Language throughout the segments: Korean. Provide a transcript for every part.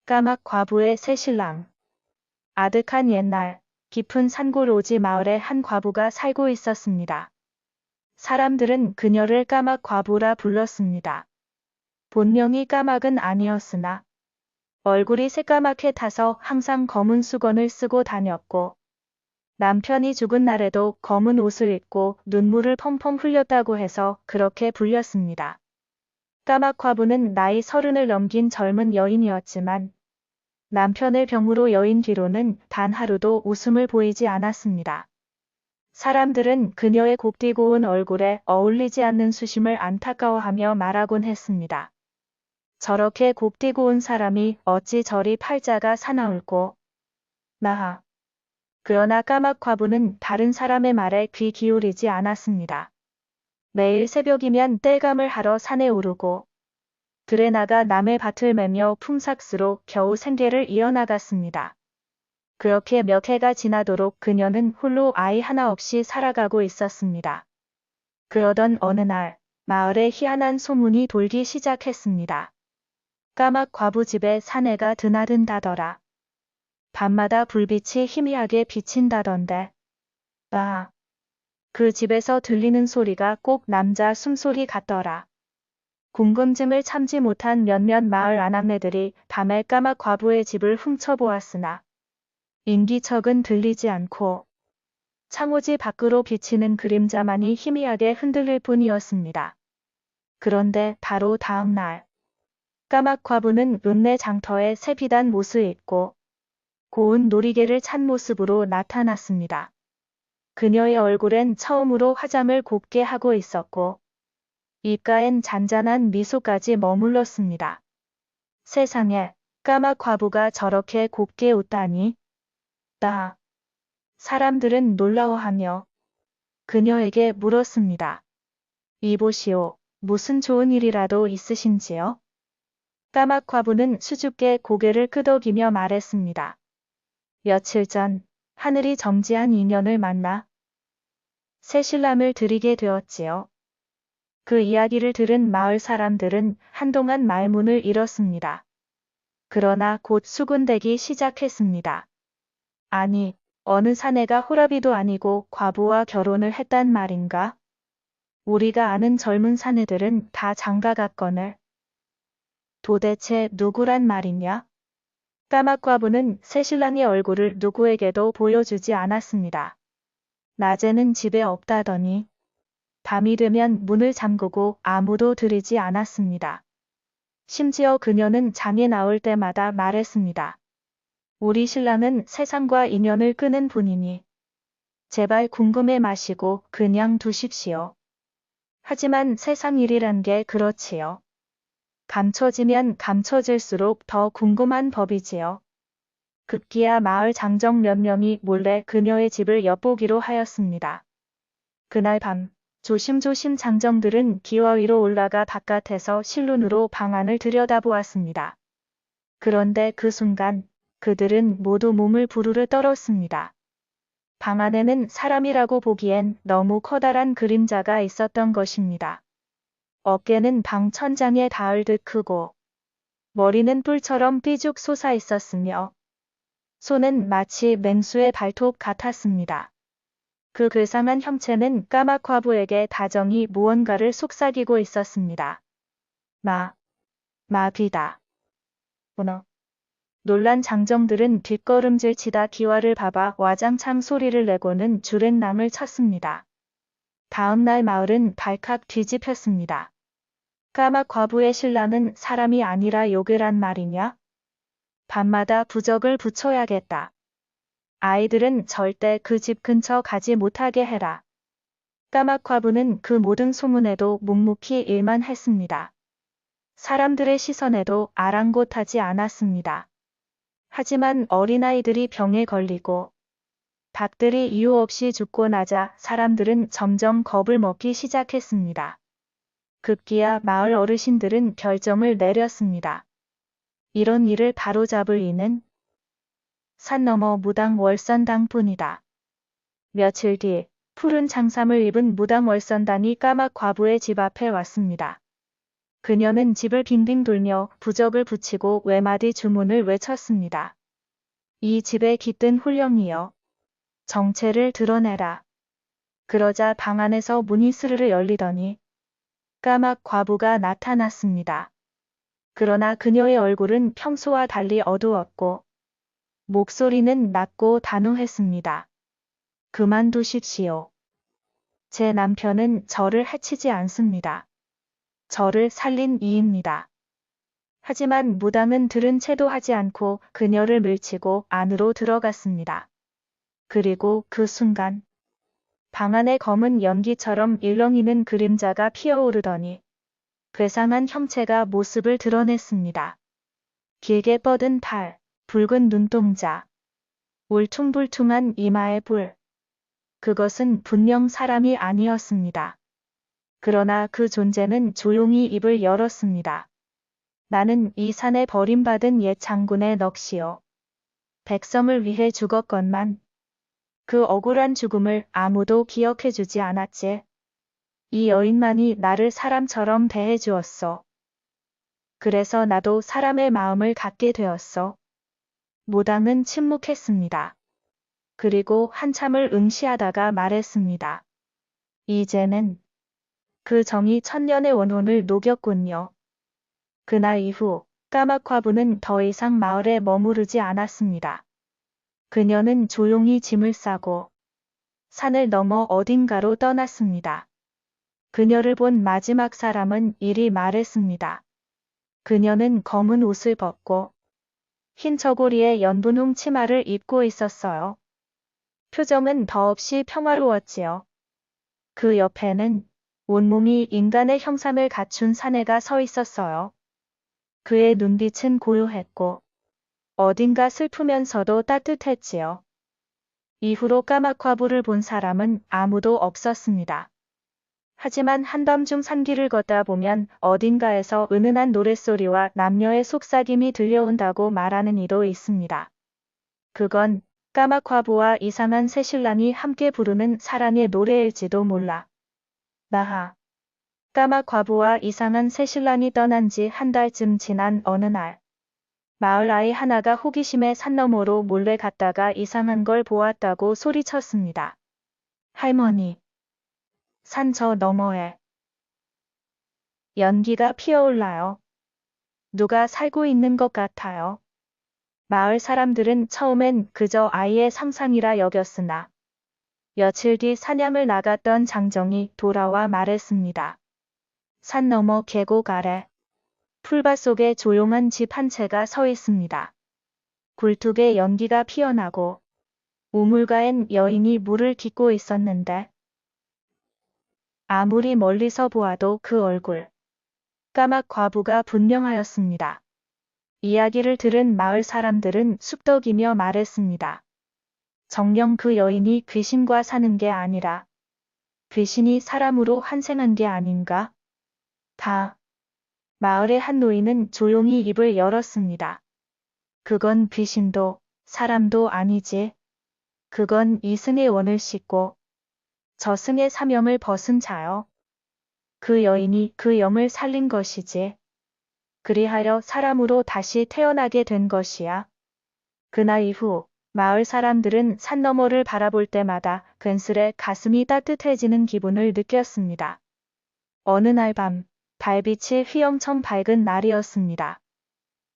까막 과부의 새신랑. 아득한 옛날, 깊은 산골 오지 마을에 한 과부가 살고 있었습니다. 사람들은 그녀를 까막 과부라 불렀습니다. 본명이 까막은 아니었으나 얼굴이 새까맣게 타서 항상 검은 수건을 쓰고 다녔고 남편이 죽은 날에도 검은 옷을 입고 눈물을 펑펑 흘렸다고 해서 그렇게 불렸습니다. 까막 과부는 나이 30을 넘긴 젊은 여인이었지만 남편의 병으로 여인 뒤로는 단 하루도 웃음을 보이지 않았습니다. 사람들은 그녀의 곱디고 온 얼굴에 어울리지 않는 수심을 안타까워하며 말하곤 했습니다. 저렇게 곱디고 온 사람이 어찌 저리 팔자가 사나울꼬. 나하. 그러나 까막 과부는 다른 사람의 말에 귀 기울이지 않았습니다. 매일 새벽이면 땔감을 하러 산에 오르고 들에 나가 남의 밭을 매며 품삯으로 겨우 생계를 이어나갔습니다. 그렇게 몇 해가 지나도록 그녀는 홀로 아이 하나 없이 살아가고 있었습니다. 그러던 어느 날 마을에 희한한 소문이 돌기 시작했습니다. 까막 과부 집에 사내가 드나든다더라. 밤마다 불빛이 희미하게 비친다던데. 아, 그 집에서 들리는 소리가 꼭 남자 숨소리 같더라. 궁금증을 참지 못한 몇몇 마을 아낙네들이 밤에 까막 과부의 집을 훔쳐보았으나 인기척은 들리지 않고 창호지 밖으로 비치는 그림자만이 희미하게 흔들릴 뿐이었습니다. 그런데 바로 다음 날 까막 과부는 읍내 장터에 새 비단 못을 입고 고운 놀이개를 찬 모습으로 나타났습니다. 그녀의 얼굴엔 처음으로 화장을 곱게 하고 있었고 입가엔 잔잔한 미소까지 머물렀습니다. 세상에, 까막 과부가 저렇게 곱게 웃다니. 사람들은 놀라워하며 그녀에게 물었습니다. 이보시오, 무슨 좋은 일이라도 있으신지요? 까막 과부는 수줍게 고개를 끄덕이며 말했습니다. 며칠 전 하늘이 점지한 인연을 만나 새신랑을 드리게 되었지요. 그 이야기를 들은 마을 사람들은 한동안 말문을 잃었습니다. 그러나 곧 수군대기 시작했습니다. 아니, 어느 사내가 호라비도 아니고 과부와 결혼을 했단 말인가? 우리가 아는 젊은 사내들은 다 장가갔거늘. 도대체 누구란 말이냐? 까막 과부는 새신랑의 얼굴을 누구에게도 보여주지 않았습니다. 낮에는 집에 없다더니 밤이 되면 문을 잠그고 아무도 들이지 않았습니다. 심지어 그녀는 잠이 나올 때마다 말했습니다. 우리 신랑은 세상과 인연을 끄는 분이니 제발 궁금해 마시고 그냥 두십시오. 하지만 세상 일이란 게 그렇지요. 감춰지면 감춰질수록 더 궁금한 법이지요. 급기야 마을 장정 몇 명이 몰래 그녀의 집을 엿보기로 하였습니다. 그날 밤 조심조심 장정들은 기와 위로 올라가 바깥에서 실눈으로 방 안을 들여다보았습니다. 그런데 그 순간 그들은 모두 몸을 부르르 떨었습니다. 방 안에는 사람이라고 보기엔 너무 커다란 그림자가 있었던 것입니다. 어깨는 방 천장에 닿을 듯 크고 머리는 뿔처럼 삐죽 솟아 있었으며 손은 마치 맹수의 발톱 같았습니다. 그 괴상한 형체는 까막 과부에게 다정히 무언가를 속삭이고 있었습니다. 마귀다. 놀란 장정들은 뒷걸음질 치다 기와를 밟아 와장창 소리를 내고는 주랭랑을 쳤습니다. 다음 날 마을은 발칵 뒤집혔습니다. 까막 과부의 신랑은 사람이 아니라 요괴란 말이냐? 밤마다 부적을 붙여야겠다. 아이들은 절대 그 집 근처 가지 못하게 해라. 까막 과부는 그 모든 소문에도 묵묵히 일만 했습니다. 사람들의 시선에도 아랑곳하지 않았습니다. 하지만 어린아이들이 병에 걸리고 닭들이 이유 없이 죽고 나자 사람들은 점점 겁을 먹기 시작했습니다. 급기야 마을 어르신들은 결정을 내렸습니다. 이런 일을 바로잡을 이는 산 너머 무당 월선당뿐이다. 며칠 뒤 푸른 장삼을 입은 무당 월선당이 까막 과부의 집 앞에 왔습니다. 그녀는 집을 빙빙 돌며 부적을 붙이고 외마디 주문을 외쳤습니다. 이 집에 깃든 훌령이여. 정체를 드러내라. 그러자 방 안에서 문이 스르르 열리더니 까막 과부가 나타났습니다. 그러나 그녀의 얼굴은 평소와 달리 어두웠고 목소리는 낮고 단호했습니다. 그만두십시오. 제 남편은 저를 해치지 않습니다. 저를 살린 이입니다. 하지만 무당은 들은 채도 하지 않고 그녀를 밀치고 안으로 들어갔습니다. 그리고 그 순간 방 안에 검은 연기처럼 일렁이는 그림자가 피어오르더니 괴상한 형체가 모습을 드러냈습니다. 길게 뻗은 팔, 붉은 눈동자, 울퉁불퉁한 이마의 뿔. 그것은 분명 사람이 아니었습니다. 그러나 그 존재는 조용히 입을 열었습니다. 나는 이 산에 버림받은 옛 장군의 넋이요. 백성을 위해 죽었건만 그 억울한 죽음을 아무도 기억해주지 않았지. 이 여인만이 나를 사람처럼 대해주었어. 그래서 나도 사람의 마음을 갖게 되었어. 무당은 침묵했습니다. 그리고 한참을 응시하다가 말했습니다. 이제는 그 정이 천년의 원혼을 녹였군요. 그날 이후 까막화부는 더 이상 마을에 머무르지 않았습니다. 그녀는 조용히 짐을 싸고 산을 넘어 어딘가로 떠났습니다. 그녀를 본 마지막 사람은 이리 말했습니다. 그녀는 검은 옷을 벗고 흰 저고리에 연분홍 치마를 입고 있었어요. 표정은 더없이 평화로웠지요. 그 옆에는 온몸이 인간의 형상을 갖춘 사내가 서 있었어요. 그의 눈빛은 고요했고 어딘가 슬프면서도 따뜻했지요. 이후로 까막화부를 본 사람은 아무도 없었습니다. 하지만 한밤중 산길을 걷다 보면 어딘가에서 은은한 노랫소리와 남녀의 속삭임이 들려온다고 말하는 이도 있습니다. 그건 까막화부와 이상한 새신랑이 함께 부르는 사랑의 노래일지도 몰라. 나하. 까막과부와 이상한 새신랑이 떠난 지 한 달쯤 지난 어느 날, 마을 아이 하나가 호기심에 산 너머로 몰래 갔다가 이상한 걸 보았다고 소리쳤습니다. 할머니, 산 저 너머에 연기가 피어올라요. 누가 살고 있는 것 같아요. 마을 사람들은 처음엔 그저 아이의 상상이라 여겼으나 며칠 뒤 사냥을 나갔던 장정이 돌아와 말했습니다. 산 너머 계곡 아래 풀밭 속에 조용한 집 한 채가 서 있습니다. 굴뚝에 연기가 피어나고 우물가엔 여인이 물을 깃고 있었는데 아무리 멀리서 보아도 그 얼굴, 까막 과부가 분명하였습니다. 이야기를 들은 마을 사람들은 쑥덕이며 말했습니다. 정녕 그 여인이 귀신과 사는 게 아니라 귀신이 사람으로 환생한 게 아닌가? 마을의 한 노인은 조용히 입을 열었습니다. 그건 귀신도 사람도 아니지. 그건 이승의 원을 씻고 저승의 사명을 벗은 자요. 그 여인이 그 영을 살린 것이지. 그리하여 사람으로 다시 태어나게 된 것이야. 그날 이후 마을 사람들은 산 너머를 바라볼 때마다 괜스레 가슴이 따뜻해지는 기분을 느꼈습니다. 어느 날 밤, 달빛이 휘영청 밝은 날이었습니다.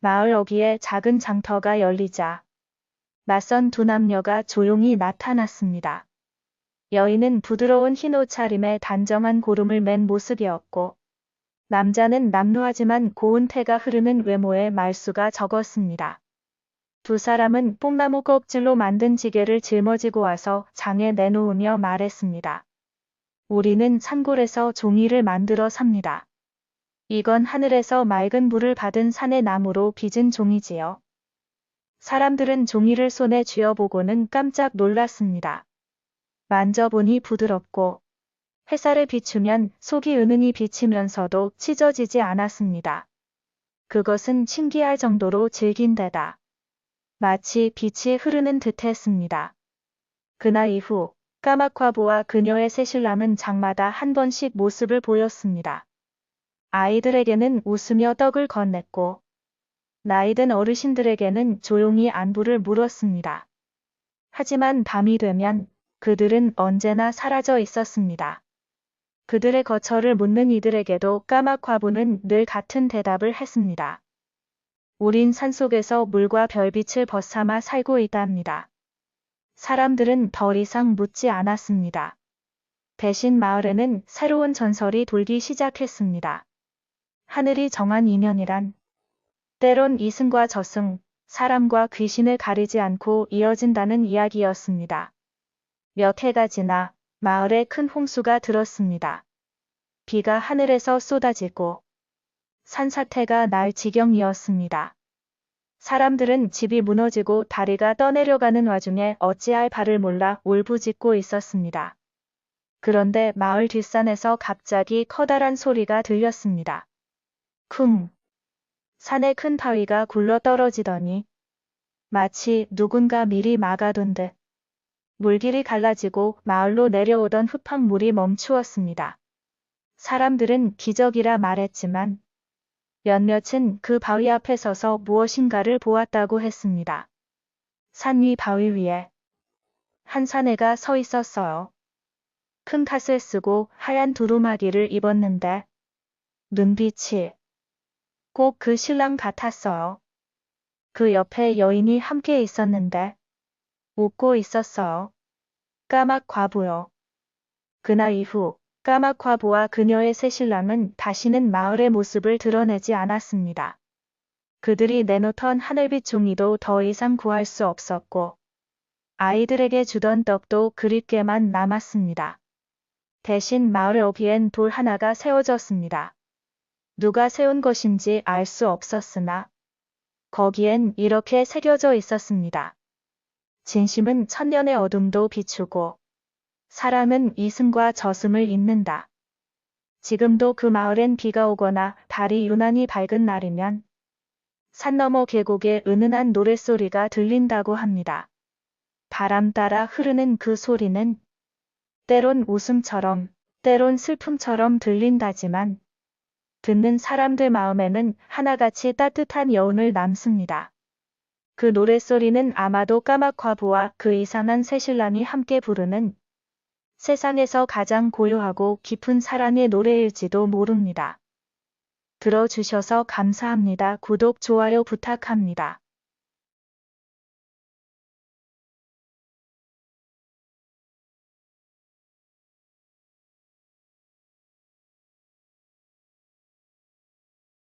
마을 어귀에 작은 장터가 열리자 낯선 두 남녀가 조용히 나타났습니다. 여인은 부드러운 흰 옷차림에 단정한 고름을 맨 모습이었고 남자는 남루하지만 고운 태가 흐르는 외모에 말수가 적었습니다. 두 사람은 뽕나무 껍질로 만든 지게를 짊어지고 와서 장에 내놓으며 말했습니다. 우리는 산골에서 종이를 만들어 삽니다. 이건 하늘에서 맑은 물을 받은 산의 나무로 빚은 종이지요. 사람들은 종이를 손에 쥐어보고는 깜짝 놀랐습니다. 만져보니 부드럽고 햇살에 비추면 속이 은은히 비치면서도 찢어지지 않았습니다. 그것은 신기할 정도로 질긴 데다 마치 빛이 흐르는 듯했습니다. 그날 이후 까막화부와 그녀의 새신랑은 장마다 한 번씩 모습을 보였습니다. 아이들에게는 웃으며 떡을 건넸고 나이든 어르신들에게는 조용히 안부를 물었습니다. 하지만 밤이 되면 그들은 언제나 사라져 있었습니다. 그들의 거처를 묻는 이들에게도 까막 과부는 늘 같은 대답을 했습니다. 우린 산속에서 물과 별빛을 벗삼아 살고 있답니다. 사람들은 더 이상 묻지 않았습니다. 대신 마을에는 새로운 전설이 돌기 시작했습니다. 하늘이 정한 인연이란 때론 이승과 저승, 사람과 귀신을 가리지 않고 이어진다는 이야기였습니다. 몇 해가 지나 마을에 큰 홍수가 들었습니다. 비가 하늘에서 쏟아지고 산사태가 날 지경이었습니다. 사람들은 집이 무너지고 다리가 떠내려가는 와중에 어찌할 바를 몰라 울부짖고 있었습니다. 그런데 마을 뒷산에서 갑자기 커다란 소리가 들렸습니다. 쿵! 산에 큰 바위가 굴러 떨어지더니 마치 누군가 미리 막아둔 듯 물길이 갈라지고 마을로 내려오던 흙탕물이 멈추었습니다. 사람들은 기적이라 말했지만 몇몇은 그 바위 앞에 서서 무엇인가를 보았다고 했습니다. 산 위 바위 위에 한 사내가 서 있었어요. 큰 탓을 쓰고 하얀 두루마기를 입었는데 눈빛이 꼭 그 신랑 같았어요. 그 옆에 여인이 함께 있었는데 웃고 있었어요. 까막 과부요. 그날 이후 까막 과부와 그녀의 새신랑은 다시는 마을의 모습을 드러내지 않았습니다. 그들이 내놓던 하늘빛 종이도 더 이상 구할 수 없었고 아이들에게 주던 떡도 그립게만 남았습니다. 대신 마을 어귀엔 돌 하나가 세워졌습니다. 누가 세운 것인지 알 수 없었으나 거기엔 이렇게 새겨져 있었습니다. 진심은 천년의 어둠도 비추고 사람은 이승과 저승을 잇는다. 지금도 그 마을엔 비가 오거나 달이 유난히 밝은 날이면 산 너머 계곡에 은은한 노랫소리가 들린다고 합니다. 바람 따라 흐르는 그 소리는 때론 웃음처럼, 때론 슬픔처럼 들린다지만 듣는 사람들 마음에는 하나같이 따뜻한 여운을 남습니다. 그 노랫소리는 아마도 까막 과부와 그 이상한 새신랑이 함께 부르는 세상에서 가장 고요하고 깊은 사랑의 노래일지도 모릅니다. 들어주셔서 감사합니다. 구독, 좋아요 부탁합니다.